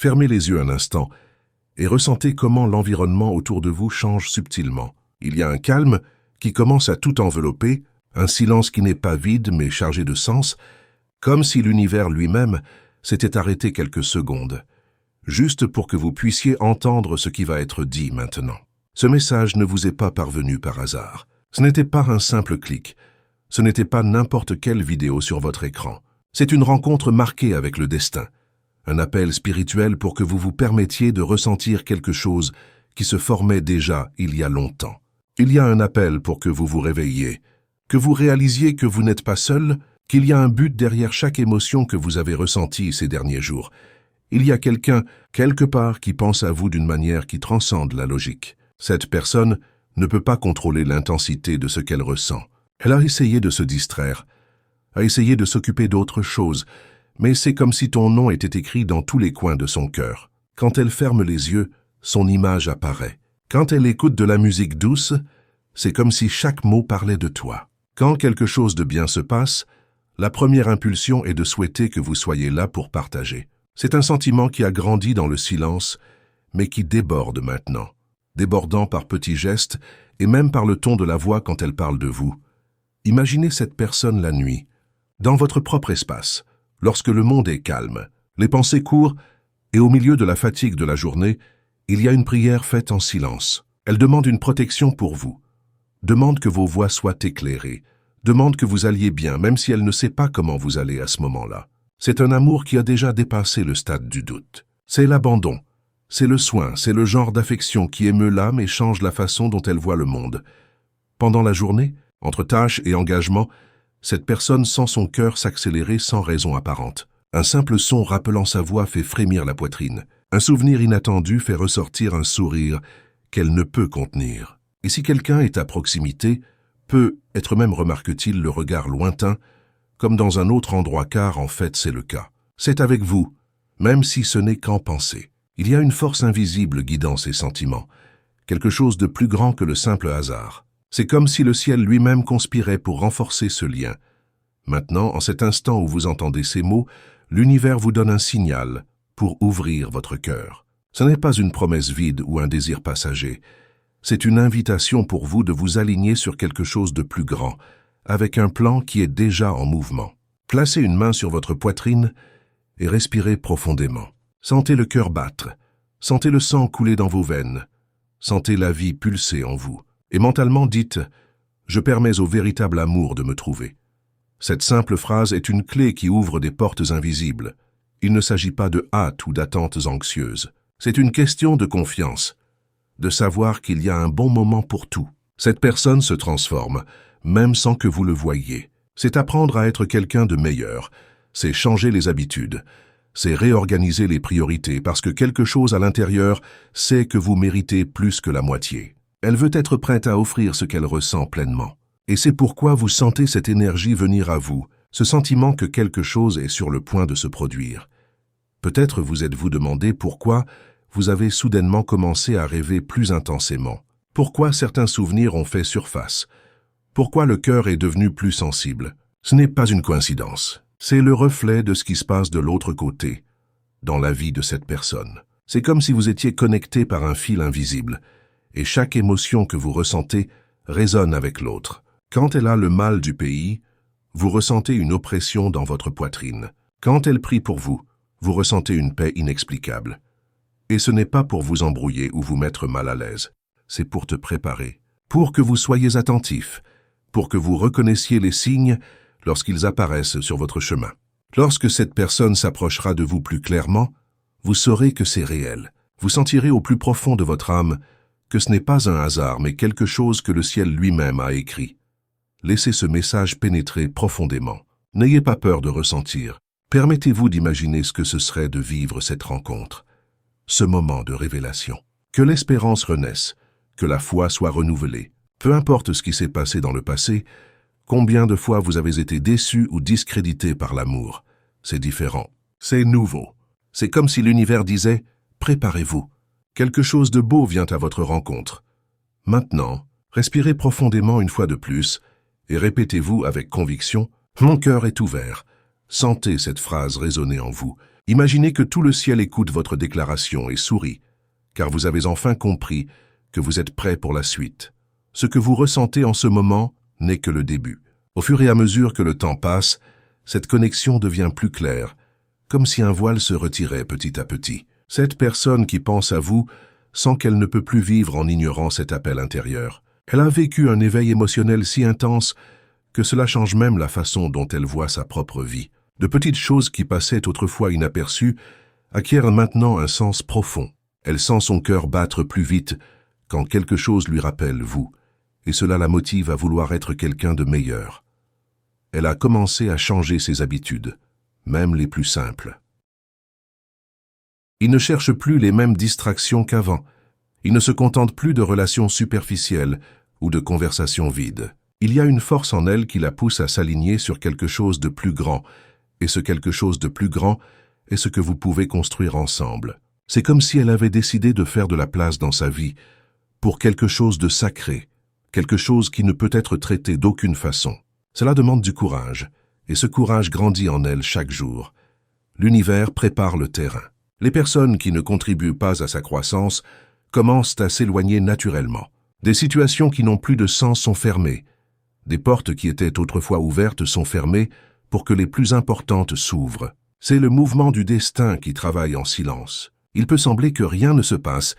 Fermez les yeux un instant et ressentez comment l'environnement autour de vous change subtilement. Il y a un calme qui commence à tout envelopper, un silence qui n'est pas vide mais chargé de sens, comme si l'univers lui-même s'était arrêté quelques secondes, juste pour que vous puissiez entendre ce qui va être dit maintenant. Ce message ne vous est pas parvenu par hasard. Ce n'était pas un simple clic, ce n'était pas n'importe quelle vidéo sur votre écran. C'est une rencontre marquée avec le destin, un appel spirituel pour que vous vous permettiez de ressentir quelque chose qui se formait déjà il y a longtemps. Il y a un appel pour que vous vous réveilliez, que vous réalisiez que vous n'êtes pas seul, qu'il y a un but derrière chaque émotion que vous avez ressentie ces derniers jours. Il y a quelqu'un, quelque part, qui pense à vous d'une manière qui transcende la logique. Cette personne ne peut pas contrôler l'intensité de ce qu'elle ressent. Elle a essayé de se distraire, a essayé de s'occuper d'autre chose, mais c'est comme si ton nom était écrit dans tous les coins de son cœur. Quand elle ferme les yeux, son image apparaît. Quand elle écoute de la musique douce, c'est comme si chaque mot parlait de toi. Quand quelque chose de bien se passe, la première impulsion est de souhaiter que vous soyez là pour partager. C'est un sentiment qui a grandi dans le silence, mais qui déborde maintenant, débordant par petits gestes et même par le ton de la voix quand elle parle de vous. Imaginez cette personne la nuit, dans votre propre espace, lorsque le monde est calme, les pensées courent et au milieu de la fatigue de la journée, il y a une prière faite en silence. Elle demande une protection pour vous, demande que vos voix soient éclairées, demande que vous alliez bien, même si elle ne sait pas comment vous allez à ce moment-là. C'est un amour qui a déjà dépassé le stade du doute. C'est l'abandon, c'est le soin, c'est le genre d'affection qui émeut l'âme et change la façon dont elle voit le monde. Pendant la journée, entre tâches et engagements, cette personne sent son cœur s'accélérer sans raison apparente. Un simple son rappelant sa voix fait frémir la poitrine. Un souvenir inattendu fait ressortir un sourire qu'elle ne peut contenir. Et si quelqu'un est à proximité, peut-être même remarque-t-il le regard lointain, comme dans un autre endroit car en fait c'est le cas. C'est avec vous, même si ce n'est qu'en pensée. Il y a une force invisible guidant ces sentiments, quelque chose de plus grand que le simple hasard. C'est comme si le ciel lui-même conspirait pour renforcer ce lien. Maintenant, en cet instant où vous entendez ces mots, l'univers vous donne un signal pour ouvrir votre cœur. Ce n'est pas une promesse vide ou un désir passager. C'est une invitation pour vous de vous aligner sur quelque chose de plus grand, avec un plan qui est déjà en mouvement. Placez une main sur votre poitrine et respirez profondément. Sentez le cœur battre, sentez le sang couler dans vos veines, sentez la vie pulser en vous. Et mentalement dites « Je permets au véritable amour de me trouver ». Cette simple phrase est une clé qui ouvre des portes invisibles. Il ne s'agit pas de hâte ou d'attentes anxieuses. C'est une question de confiance, de savoir qu'il y a un bon moment pour tout. Cette personne se transforme, même sans que vous le voyiez. C'est apprendre à être quelqu'un de meilleur, c'est changer les habitudes, c'est réorganiser les priorités parce que quelque chose à l'intérieur sait que vous méritez plus que la moitié. Elle veut être prête à offrir ce qu'elle ressent pleinement. Et c'est pourquoi vous sentez cette énergie venir à vous, ce sentiment que quelque chose est sur le point de se produire. Peut-être vous êtes-vous demandé pourquoi vous avez soudainement commencé à rêver plus intensément. Pourquoi certains souvenirs ont fait surface? Pourquoi le cœur est devenu plus sensible? Ce n'est pas une coïncidence. C'est le reflet de ce qui se passe de l'autre côté, dans la vie de cette personne. C'est comme si vous étiez connecté par un fil invisible, et chaque émotion que vous ressentez résonne avec l'autre. Quand elle a le mal du pays, vous ressentez une oppression dans votre poitrine. Quand elle prie pour vous, vous ressentez une paix inexplicable. Et ce n'est pas pour vous embrouiller ou vous mettre mal à l'aise, c'est pour te préparer, pour que vous soyez attentif, pour que vous reconnaissiez les signes lorsqu'ils apparaissent sur votre chemin. Lorsque cette personne s'approchera de vous plus clairement, vous saurez que c'est réel. Vous sentirez au plus profond de votre âme que ce n'est pas un hasard, mais quelque chose que le ciel lui-même a écrit. Laissez ce message pénétrer profondément. N'ayez pas peur de ressentir. Permettez-vous d'imaginer ce que ce serait de vivre cette rencontre, ce moment de révélation. Que l'espérance renaisse, que la foi soit renouvelée. Peu importe ce qui s'est passé dans le passé, combien de fois vous avez été déçu ou discrédité par l'amour. C'est différent. C'est nouveau. C'est comme si l'univers disait « Préparez-vous ». Quelque chose de beau vient à votre rencontre. Maintenant, respirez profondément une fois de plus et répétez-vous avec conviction « Mon cœur est ouvert ». Sentez cette phrase résonner en vous. Imaginez que tout le ciel écoute votre déclaration et sourit, car vous avez enfin compris que vous êtes prêt pour la suite. Ce que vous ressentez en ce moment n'est que le début. Au fur et à mesure que le temps passe, cette connexion devient plus claire, comme si un voile se retirait petit à petit. Cette personne qui pense à vous sent qu'elle ne peut plus vivre en ignorant cet appel intérieur. Elle a vécu un éveil émotionnel si intense que cela change même la façon dont elle voit sa propre vie. De petites choses qui passaient autrefois inaperçues acquièrent maintenant un sens profond. Elle sent son cœur battre plus vite quand quelque chose lui rappelle vous, et cela la motive à vouloir être quelqu'un de meilleur. Elle a commencé à changer ses habitudes, même les plus simples. Il ne cherche plus les mêmes distractions qu'avant. Il ne se contente plus de relations superficielles ou de conversations vides. Il y a une force en elle qui la pousse à s'aligner sur quelque chose de plus grand, et ce quelque chose de plus grand est ce que vous pouvez construire ensemble. C'est comme si elle avait décidé de faire de la place dans sa vie pour quelque chose de sacré, quelque chose qui ne peut être traité d'aucune façon. Cela demande du courage, et ce courage grandit en elle chaque jour. L'univers prépare le terrain. Les personnes qui ne contribuent pas à sa croissance commencent à s'éloigner naturellement. Des situations qui n'ont plus de sens sont fermées. Des portes qui étaient autrefois ouvertes sont fermées pour que les plus importantes s'ouvrent. C'est le mouvement du destin qui travaille en silence. Il peut sembler que rien ne se passe,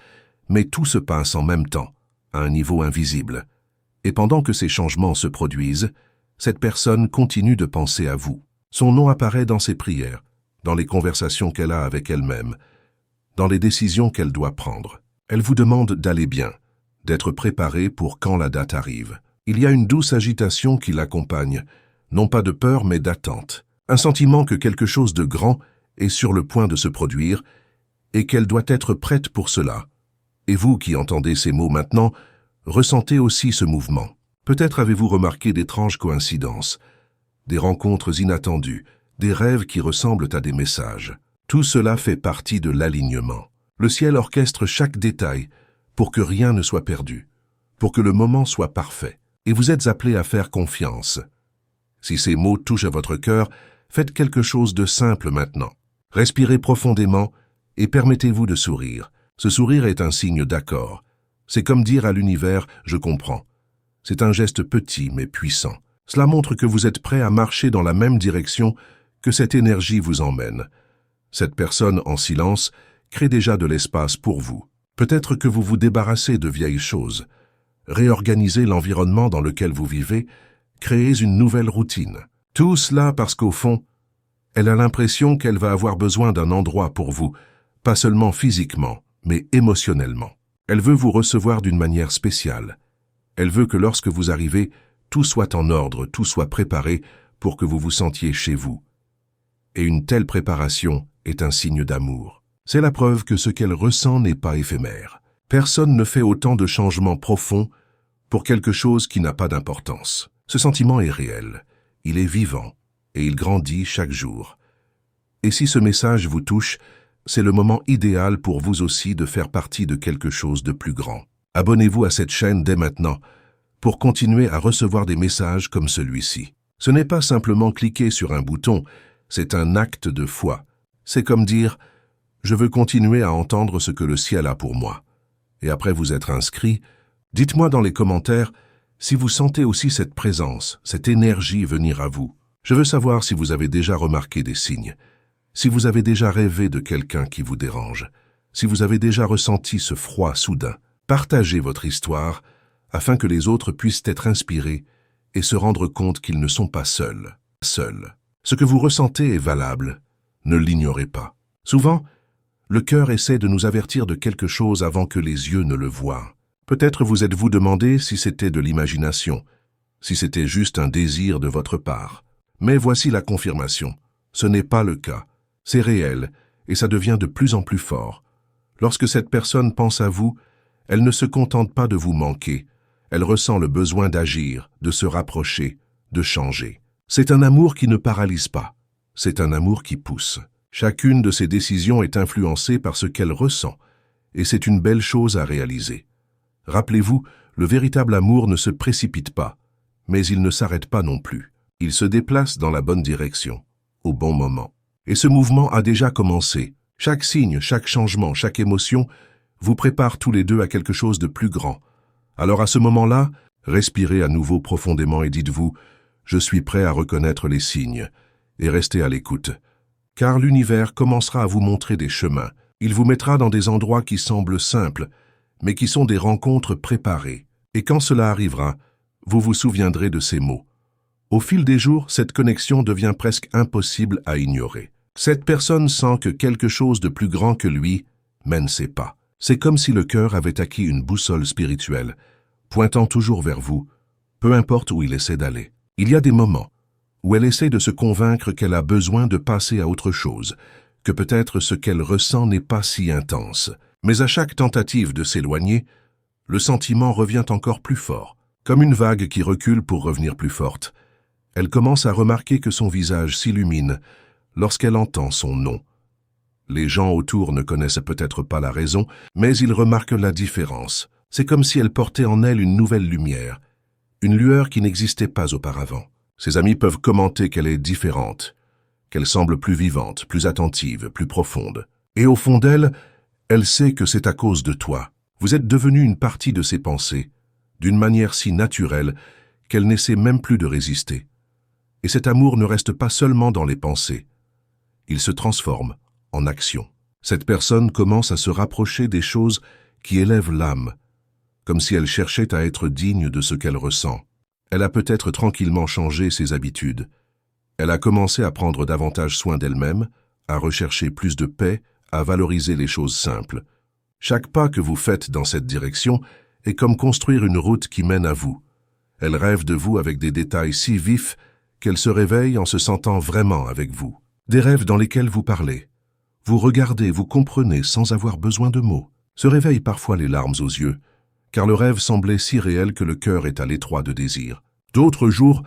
mais tout se passe en même temps, à un niveau invisible. Et pendant que ces changements se produisent, cette personne continue de penser à vous. Son nom apparaît dans ses prières, dans les conversations qu'elle a avec elle-même, dans les décisions qu'elle doit prendre. Elle vous demande d'aller bien, d'être préparé pour quand la date arrive. Il y a une douce agitation qui l'accompagne, non pas de peur mais d'attente. Un sentiment que quelque chose de grand est sur le point de se produire et qu'elle doit être prête pour cela. Et vous qui entendez ces mots maintenant, ressentez aussi ce mouvement. Peut-être avez-vous remarqué d'étranges coïncidences, des rencontres inattendues, des rêves qui ressemblent à des messages. Tout cela fait partie de l'alignement. Le ciel orchestre chaque détail pour que rien ne soit perdu, pour que le moment soit parfait. Et vous êtes appelé à faire confiance. Si ces mots touchent à votre cœur, faites quelque chose de simple maintenant. Respirez profondément et permettez-vous de sourire. Ce sourire est un signe d'accord. C'est comme dire à l'univers « je comprends ». C'est un geste petit mais puissant. Cela montre que vous êtes prêt à marcher dans la même direction que cette énergie vous emmène. Cette personne en silence crée déjà de l'espace pour vous. Peut-être que vous vous débarrassez de vieilles choses. Réorganisez l'environnement dans lequel vous vivez, créez une nouvelle routine. Tout cela parce qu'au fond, elle a l'impression qu'elle va avoir besoin d'un endroit pour vous, pas seulement physiquement, mais émotionnellement. Elle veut vous recevoir d'une manière spéciale. Elle veut que lorsque vous arrivez, tout soit en ordre, tout soit préparé pour que vous vous sentiez chez vous. Et une telle préparation est un signe d'amour. C'est la preuve que ce qu'elle ressent n'est pas éphémère. Personne ne fait autant de changements profonds pour quelque chose qui n'a pas d'importance. Ce sentiment est réel, il est vivant et il grandit chaque jour. Et si ce message vous touche, c'est le moment idéal pour vous aussi de faire partie de quelque chose de plus grand. Abonnez-vous à cette chaîne dès maintenant pour continuer à recevoir des messages comme celui-ci. Ce n'est pas simplement cliquer sur un bouton, c'est un acte de foi. C'est comme dire « Je veux continuer à entendre ce que le ciel a pour moi ». Et après vous être inscrit, dites-moi dans les commentaires si vous sentez aussi cette présence, cette énergie venir à vous. Je veux savoir si vous avez déjà remarqué des signes, si vous avez déjà rêvé de quelqu'un qui vous dérange, si vous avez déjà ressenti ce froid soudain. Partagez votre histoire afin que les autres puissent être inspirés et se rendre compte qu'ils ne sont pas seuls. Ce que vous ressentez est valable, ne l'ignorez pas. Souvent, le cœur essaie de nous avertir de quelque chose avant que les yeux ne le voient. Peut-être vous êtes-vous demandé si c'était de l'imagination, si c'était juste un désir de votre part. Mais voici la confirmation. Ce n'est pas le cas. C'est réel et ça devient de plus en plus fort. Lorsque cette personne pense à vous, elle ne se contente pas de vous manquer. Elle ressent le besoin d'agir, de se rapprocher, de changer. C'est un amour qui ne paralyse pas. C'est un amour qui pousse. Chacune de ses décisions est influencée par ce qu'elle ressent, et c'est une belle chose à réaliser. Rappelez-vous, le véritable amour ne se précipite pas, mais il ne s'arrête pas non plus. Il se déplace dans la bonne direction, au bon moment. Et ce mouvement a déjà commencé. Chaque signe, chaque changement, chaque émotion vous prépare tous les deux à quelque chose de plus grand. Alors à ce moment-là, respirez à nouveau profondément et dites-vous « Je suis prêt à reconnaître les signes » et restez à l'écoute. Car l'univers commencera à vous montrer des chemins. Il vous mettra dans des endroits qui semblent simples, mais qui sont des rencontres préparées. Et quand cela arrivera, vous vous souviendrez de ces mots. Au fil des jours, cette connexion devient presque impossible à ignorer. Cette personne sent que quelque chose de plus grand que lui mène ses pas. C'est comme si le cœur avait acquis une boussole spirituelle, pointant toujours vers vous, peu importe où il essaie d'aller. Il y a des moments où elle essaie de se convaincre qu'elle a besoin de passer à autre chose, que peut-être ce qu'elle ressent n'est pas si intense. Mais à chaque tentative de s'éloigner, le sentiment revient encore plus fort, comme une vague qui recule pour revenir plus forte. Elle commence à remarquer que son visage s'illumine lorsqu'elle entend son nom. Les gens autour ne connaissent peut-être pas la raison, mais ils remarquent la différence. C'est comme si elle portait en elle une nouvelle lumière, une lueur qui n'existait pas auparavant. Ses amis peuvent commenter qu'elle est différente, qu'elle semble plus vivante, plus attentive, plus profonde. Et au fond d'elle, elle sait que c'est à cause de toi. Vous êtes devenu une partie de ses pensées, d'une manière si naturelle qu'elle n'essaie même plus de résister. Et cet amour ne reste pas seulement dans les pensées. Il se transforme en action. Cette personne commence à se rapprocher des choses qui élèvent l'âme, comme si elle cherchait à être digne de ce qu'elle ressent. Elle a peut-être tranquillement changé ses habitudes. Elle a commencé à prendre davantage soin d'elle-même, à rechercher plus de paix, à valoriser les choses simples. Chaque pas que vous faites dans cette direction est comme construire une route qui mène à vous. Elle rêve de vous avec des détails si vifs qu'elle se réveille en se sentant vraiment avec vous. Des rêves dans lesquels vous parlez. Vous regardez, vous comprenez sans avoir besoin de mots. Se réveillent parfois les larmes aux yeux, car le rêve semblait si réel que le cœur est à l'étroit de désir. D'autres jours,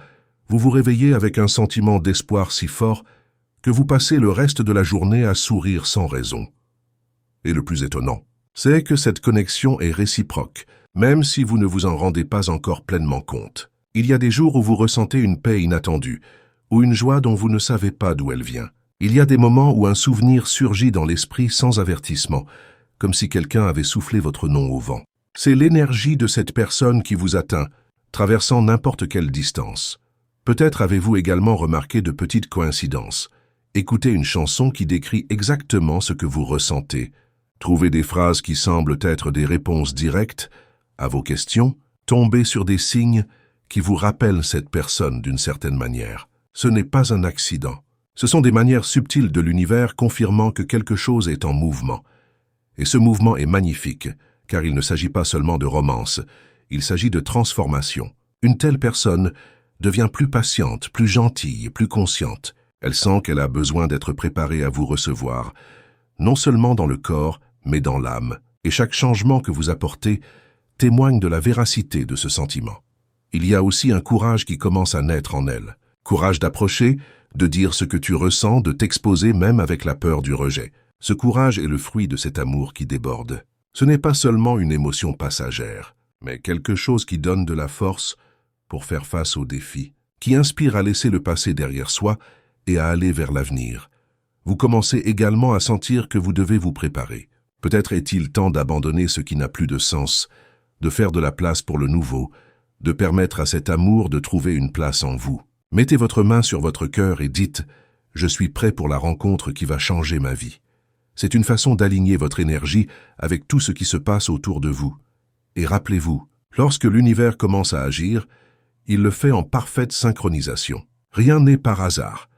vous vous réveillez avec un sentiment d'espoir si fort que vous passez le reste de la journée à sourire sans raison. Et le plus étonnant, c'est que cette connexion est réciproque, même si vous ne vous en rendez pas encore pleinement compte. Il y a des jours où vous ressentez une paix inattendue, ou une joie dont vous ne savez pas d'où elle vient. Il y a des moments où un souvenir surgit dans l'esprit sans avertissement, comme si quelqu'un avait soufflé votre nom au vent. C'est l'énergie de cette personne qui vous atteint, traversant n'importe quelle distance. Peut-être avez-vous également remarqué de petites coïncidences. Écoutez une chanson qui décrit exactement ce que vous ressentez. Trouvez des phrases qui semblent être des réponses directes à vos questions. Tombez sur des signes qui vous rappellent cette personne d'une certaine manière. Ce n'est pas un accident. Ce sont des manières subtiles de l'univers confirmant que quelque chose est en mouvement. Et ce mouvement est magnifique, car il ne s'agit pas seulement de romance, il s'agit de transformation. Une telle personne devient plus patiente, plus gentille, plus consciente. Elle sent qu'elle a besoin d'être préparée à vous recevoir, non seulement dans le corps, mais dans l'âme. Et chaque changement que vous apportez témoigne de la véracité de ce sentiment. Il y a aussi un courage qui commence à naître en elle. Courage d'approcher, de dire ce que tu ressens, de t'exposer même avec la peur du rejet. Ce courage est le fruit de cet amour qui déborde. Ce n'est pas seulement une émotion passagère, mais quelque chose qui donne de la force pour faire face aux défis, qui inspire à laisser le passé derrière soi et à aller vers l'avenir. Vous commencez également à sentir que vous devez vous préparer. Peut-être est-il temps d'abandonner ce qui n'a plus de sens, de faire de la place pour le nouveau, de permettre à cet amour de trouver une place en vous. Mettez votre main sur votre cœur et dites « Je suis prêt pour la rencontre qui va changer ma vie ». C'est une façon d'aligner votre énergie avec tout ce qui se passe autour de vous. Et rappelez-vous, lorsque l'univers commence à agir, il le fait en parfaite synchronisation. Rien n'est par hasard,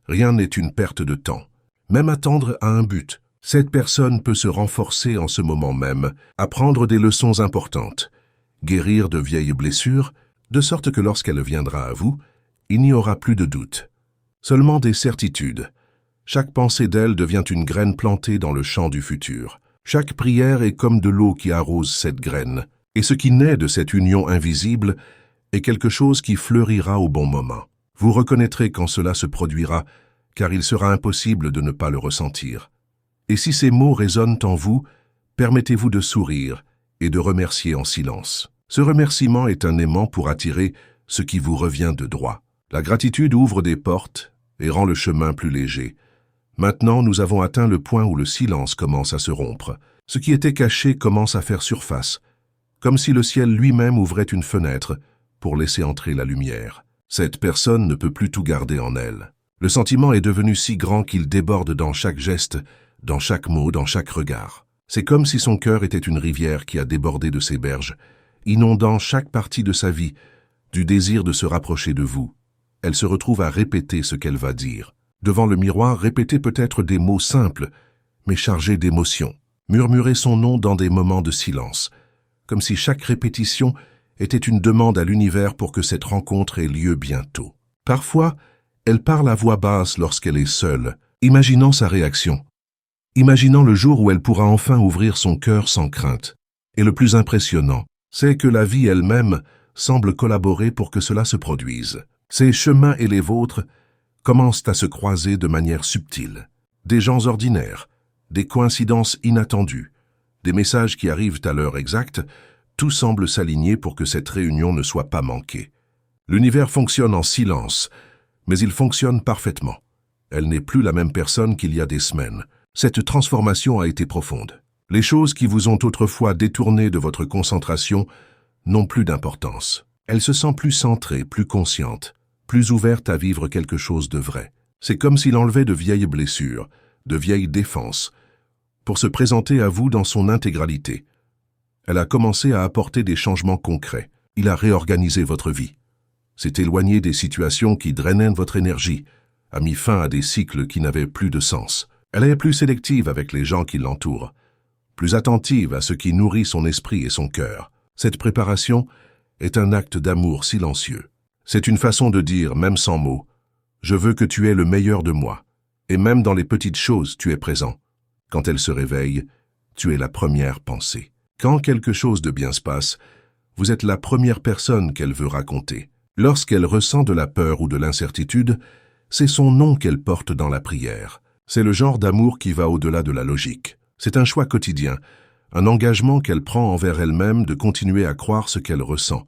rien n'est une perte de temps. Même attendre a un but. Cette personne peut se renforcer en ce moment même, apprendre des leçons importantes, guérir de vieilles blessures, de sorte que lorsqu'elle viendra à vous, il n'y aura plus de doute, seulement des certitudes. Chaque pensée d'elle devient une graine plantée dans le champ du futur. Chaque prière est comme de l'eau qui arrose cette graine. Et ce qui naît de cette union invisible est quelque chose qui fleurira au bon moment. Vous reconnaîtrez quand cela se produira, car il sera impossible de ne pas le ressentir. Et si ces mots résonnent en vous, permettez-vous de sourire et de remercier en silence. Ce remerciement est un aimant pour attirer ce qui vous revient de droit. La gratitude ouvre des portes et rend le chemin plus léger. Maintenant, nous avons atteint le point où le silence commence à se rompre. Ce qui était caché commence à faire surface, comme si le ciel lui-même ouvrait une fenêtre pour laisser entrer la lumière. Cette personne ne peut plus tout garder en elle. Le sentiment est devenu si grand qu'il déborde dans chaque geste, dans chaque mot, dans chaque regard. C'est comme si son cœur était une rivière qui a débordé de ses berges, inondant chaque partie de sa vie, du désir de se rapprocher de vous. Elle se retrouve à répéter ce qu'elle va dire. Devant le miroir, répéter peut-être des mots simples, mais chargés d'émotion. Murmurer son nom dans des moments de silence, comme si chaque répétition était une demande à l'univers pour que cette rencontre ait lieu bientôt. Parfois, elle parle à voix basse lorsqu'elle est seule, imaginant sa réaction, imaginant le jour où elle pourra enfin ouvrir son cœur sans crainte. Et le plus impressionnant, c'est que la vie elle-même semble collaborer pour que cela se produise. Ses chemins et les vôtres commencent à se croiser de manière subtile. Des gens ordinaires, des coïncidences inattendues, des messages qui arrivent à l'heure exacte, tout semble s'aligner pour que cette réunion ne soit pas manquée. L'univers fonctionne en silence, mais il fonctionne parfaitement. Elle n'est plus la même personne qu'il y a des semaines. Cette transformation a été profonde. Les choses qui vous ont autrefois détourné de votre concentration n'ont plus d'importance. Elle se sent plus centrée, plus consciente, plus ouverte à vivre quelque chose de vrai. C'est comme s'il enlevait de vieilles blessures, de vieilles défenses, pour se présenter à vous dans son intégralité. Elle a commencé à apporter des changements concrets. Il a réorganisé votre vie. S'est éloigné des situations qui drainaient votre énergie, a mis fin à des cycles qui n'avaient plus de sens. Elle est plus sélective avec les gens qui l'entourent, plus attentive à ce qui nourrit son esprit et son cœur. Cette préparation est un acte d'amour silencieux. C'est une façon de dire, même sans mots, « Je veux que tu aies le meilleur de moi ». Et même dans les petites choses, tu es présent. Quand elle se réveille, tu es la première pensée. Quand quelque chose de bien se passe, vous êtes la première personne qu'elle veut raconter. Lorsqu'elle ressent de la peur ou de l'incertitude, c'est son nom qu'elle porte dans la prière. C'est le genre d'amour qui va au-delà de la logique. C'est un choix quotidien, un engagement qu'elle prend envers elle-même de continuer à croire ce qu'elle ressent.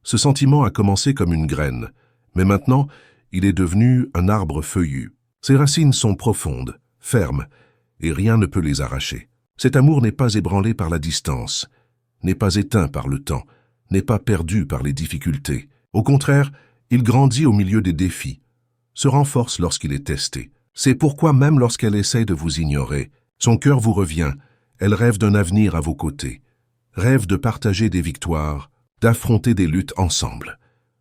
Ce sentiment a commencé comme une graine, mais maintenant, il est devenu un arbre feuillu. Ses racines sont profondes, fermes, et rien ne peut les arracher. Cet amour n'est pas ébranlé par la distance, n'est pas éteint par le temps, n'est pas perdu par les difficultés. Au contraire, il grandit au milieu des défis, se renforce lorsqu'il est testé. C'est pourquoi même lorsqu'elle essaie de vous ignorer, son cœur vous revient, elle rêve d'un avenir à vos côtés, rêve de partager des victoires, d'affronter des luttes ensemble,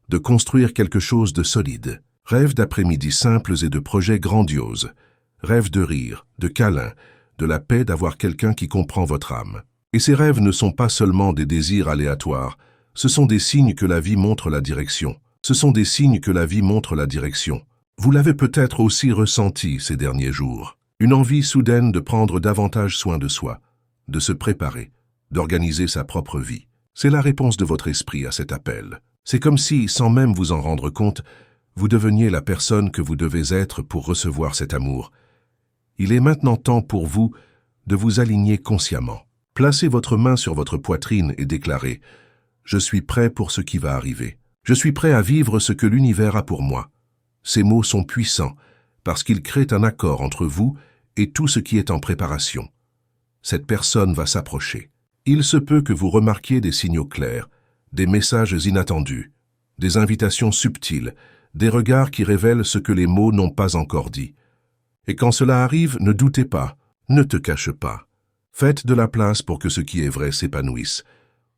de construire quelque chose de solide. Rêve d'après-midi simples et de projets grandioses. Rêve de rire, de câlins, de la paix d'avoir quelqu'un qui comprend votre âme. Et ces rêves ne sont pas seulement des désirs aléatoires, ce sont des signes que la vie montre la direction. Ce sont des signes que la vie montre la direction. Vous l'avez peut-être aussi ressenti ces derniers jours. Une envie soudaine de prendre davantage soin de soi, de se préparer, d'organiser sa propre vie. C'est la réponse de votre esprit à cet appel. C'est comme si, sans même vous en rendre compte, vous deveniez la personne que vous devez être pour recevoir cet amour. Il est maintenant temps pour vous de vous aligner consciemment. Placez votre main sur votre poitrine et déclarez « Je suis prêt pour ce qui va arriver. Je suis prêt à vivre ce que l'univers a pour moi. » Ces mots sont puissants parce qu'ils créent un accord entre vous et tout ce qui est en préparation. Cette personne va s'approcher. Il se peut que vous remarquiez des signaux clairs, des messages inattendus, des invitations subtiles, des regards qui révèlent ce que les mots n'ont pas encore dit. Et quand cela arrive, ne doutez pas, ne te cache pas. Faites de la place pour que ce qui est vrai s'épanouisse.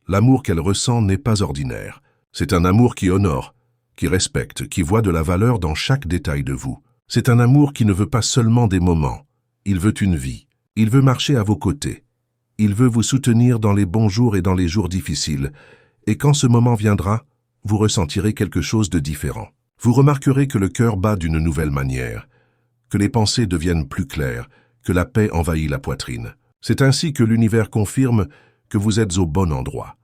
L'amour qu'elle ressent n'est pas ordinaire. C'est un amour qui honore, qui respecte, qui voit de la valeur dans chaque détail de vous. C'est un amour qui ne veut pas seulement des moments. Il veut une vie. Il veut marcher à vos côtés. Il veut vous soutenir dans les bons jours et dans les jours difficiles. Et quand ce moment viendra, vous ressentirez quelque chose de différent. Vous remarquerez que le cœur bat d'une nouvelle manière, que les pensées deviennent plus claires, que la paix envahit la poitrine. C'est ainsi que l'univers confirme que vous êtes au bon endroit.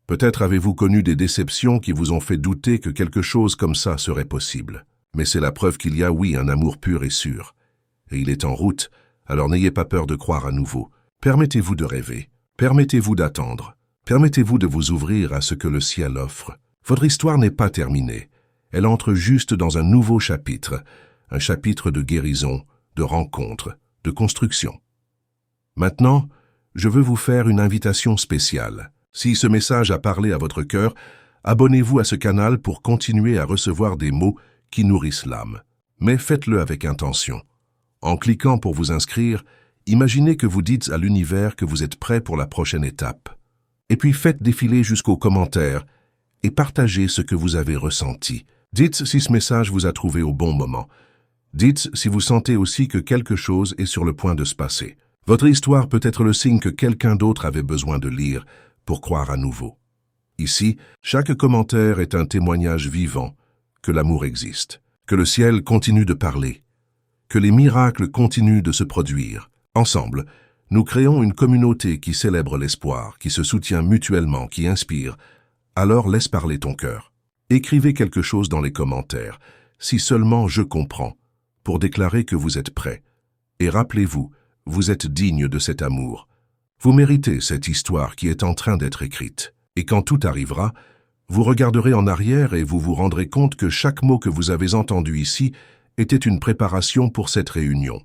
Peut-être avez-vous connu des déceptions qui vous ont fait douter que quelque chose comme ça serait possible. Mais c'est la preuve qu'il y a, oui, un amour pur et sûr. Et il est en route, alors n'ayez pas peur de croire à nouveau. Permettez-vous de rêver, permettez-vous d'attendre, permettez-vous de vous ouvrir à ce que le ciel offre. Votre histoire n'est pas terminée. Elle entre juste dans un nouveau chapitre, un chapitre de guérison, de rencontre, de construction. Maintenant, je veux vous faire une invitation spéciale. Si ce message a parlé à votre cœur, abonnez-vous à ce canal pour continuer à recevoir des mots qui nourrissent l'âme. Mais faites-le avec intention. En cliquant pour vous inscrire, imaginez que vous dites à l'univers que vous êtes prêt pour la prochaine étape. Et puis faites défiler jusqu'aux commentaires et partagez ce que vous avez ressenti. Dites si ce message vous a trouvé au bon moment. Dites si vous sentez aussi que quelque chose est sur le point de se passer. Votre histoire peut être le signe que quelqu'un d'autre avait besoin de lire pour croire à nouveau. Ici, chaque commentaire est un témoignage vivant que l'amour existe, que le ciel continue de parler, que les miracles continuent de se produire. Ensemble, nous créons une communauté qui célèbre l'espoir, qui se soutient mutuellement, qui inspire. Alors laisse parler ton cœur. Écrivez quelque chose dans les commentaires, si seulement je comprends, pour déclarer que vous êtes prêt. Et rappelez-vous, vous êtes digne de cet amour. Vous méritez cette histoire qui est en train d'être écrite. Et quand tout arrivera, vous regarderez en arrière et vous vous rendrez compte que chaque mot que vous avez entendu ici était une préparation pour cette réunion.